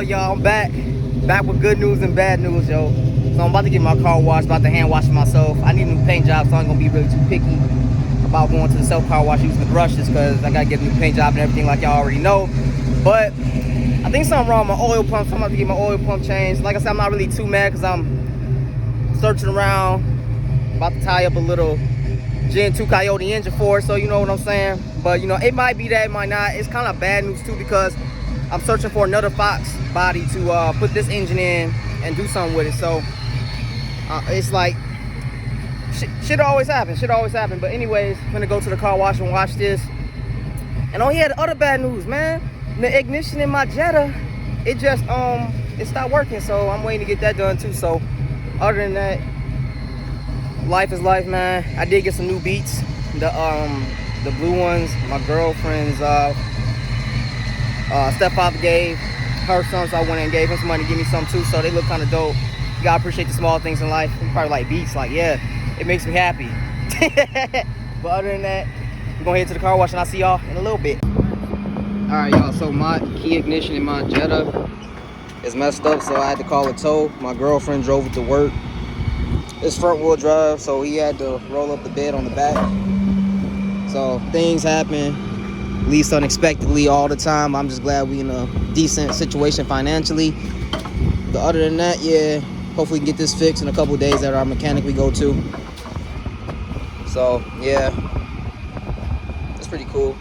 y'all, I'm back with good news and bad news, yo. So I'm about to get my car washed, about to hand wash it myself. I need a new paint job, so I ain't gonna be really too picky about going to the self car wash using the brushes, because I gotta get a new paint job and everything like y'all already know. But I think something wrong with my oil pump, so I'm about to get my oil pump changed. Like I said, I'm not really too mad because I'm searching around, about to tie up a little Gen 2 Coyote engine for it, so you know what I'm saying. But you know, it might be that, it might not. It's kind of bad news too, because I'm searching for another Fox body to put this engine in and do something with it. So it's like shit always happens. But anyways, I'm gonna go to the car wash and wash this. And oh yeah, the other bad news, man. The ignition in my Jetta, it just it stopped working. So I'm waiting to get that done too. So other than that, life is life, man. I did get some new Beats. The blue ones, my girlfriend's stepfather gave her some, so I went and gave him some money to give me some too. So they look kind of dope. You gotta appreciate the small things in life. You probably like Beats, like yeah, it makes me happy. But other than that, we're gonna head to the car wash and I'll see y'all in a little bit. All right, y'all. So my key ignition in my Jetta is messed up, so I had to call a tow. My girlfriend drove it to work. It's front wheel drive, so he had to roll up the bed on the back. So things happen, at least unexpectedly, all the time. I'm just glad we in a decent situation financially. But other than that, yeah, hopefully we can get this fixed in a couple of days at our mechanic we go to. So yeah, it's pretty cool.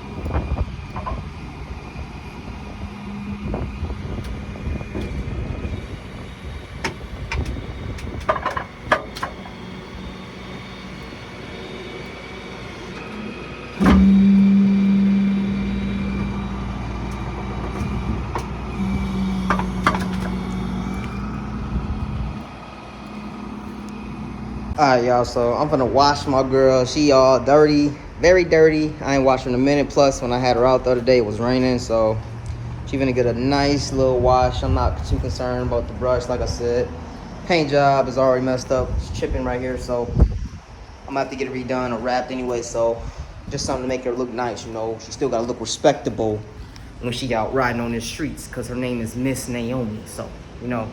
Alright, y'all, so I'm gonna wash my girl. She all dirty, very dirty. I ain't washed her in a minute. Plus, when I had her out the other day, it was raining, so she gonna get a nice little wash. I'm not too concerned about the brush, like I said. Paint job is already messed up. It's chipping right here, so I'm gonna have to get it redone or wrapped anyway. So just something to make her look nice, you know. She still gotta look respectable when she out riding on the streets, because her name is Miss Naomi. So, you know,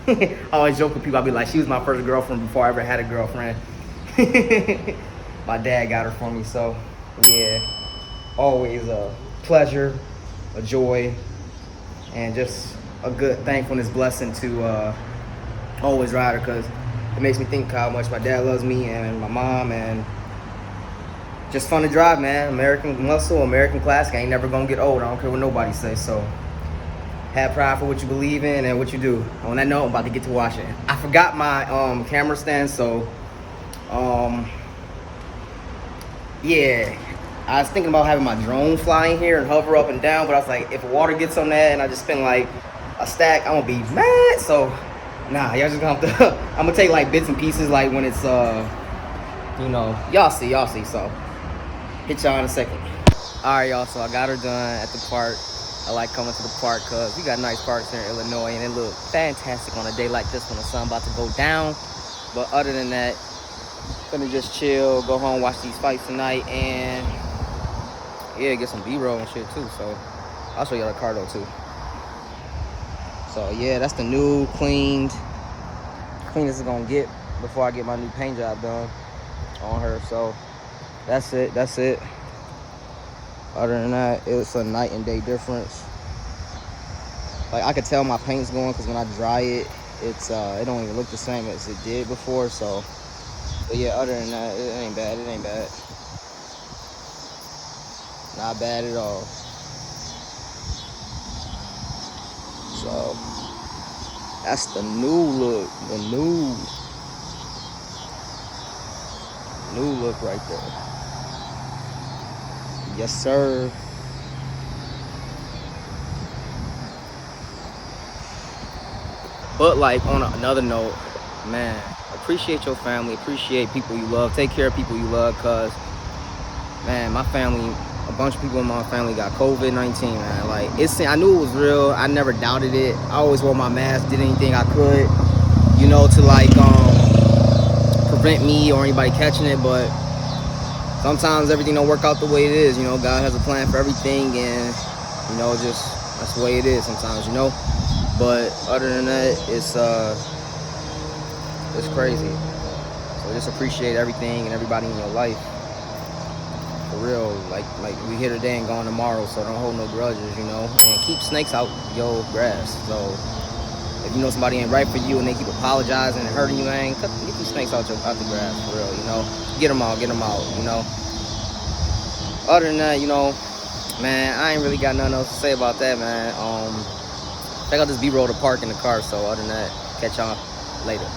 I always joke with people. I'll be like, she was my first girlfriend before I ever had a girlfriend. My dad got her for me. So yeah, always a pleasure, a joy, and just a good thankfulness blessing to always ride her, because it makes me think how much my dad loves me and my mom, and just fun to drive, man. American muscle, American classic. I ain't never gonna get old. I don't care what nobody says. So have pride for what you believe in and what you do. On that note, I'm about to get to washing. I forgot my camera stand, so yeah. I was thinking about having my drone fly in here and hover up and down, but I was like, if water gets on that and I just spend like a stack, I'm gonna be mad. So nah, y'all just gonna have to I'm gonna take like bits and pieces, like when it's you know, y'all see. So hit y'all in a second. All right, y'all, so I got her done at the park. I like coming to the park because we got nice parks here in Illinois, and it look fantastic on a day like this when the sun about to go down. But other than that, gonna just chill, go home, watch these fights tonight, and yeah, get some B-roll and shit too. So I'll show y'all the car though too. So yeah, that's the new cleanest it's gonna get before I get my new paint job done on her. So that's it. Other than that, it's a night and day difference. Like, I could tell my paint's going, because when I dry it, it's it don't even look the same as it did before. So but yeah, other than that, it ain't bad. Not bad at all. So that's the new look. The new look right there. Yes, sir. But like, on another note, man, appreciate your family, appreciate people you love, take care of people you love, because man, my family, a bunch of people in my family got COVID-19, man. Like, I knew it was real. I never doubted it. I always wore my mask, did anything I could, you know, to like prevent me or anybody catching it. But sometimes everything don't work out the way it is. You know, God has a plan for everything, and you know, just that's the way it is sometimes, you know. But other than that, it's crazy. So just appreciate everything and everybody in your life. For real, like we here today and gone tomorrow, so don't hold no grudges, you know. And keep snakes out your grass. So if you know somebody ain't right for you and they keep apologizing and hurting you, man, get these snakes out the grass, for real, you know. Get them out, you know. Other than that, you know, man, I ain't really got nothing else to say about that, man. Check out this B-roll to park in the car. So other than that, catch y'all later.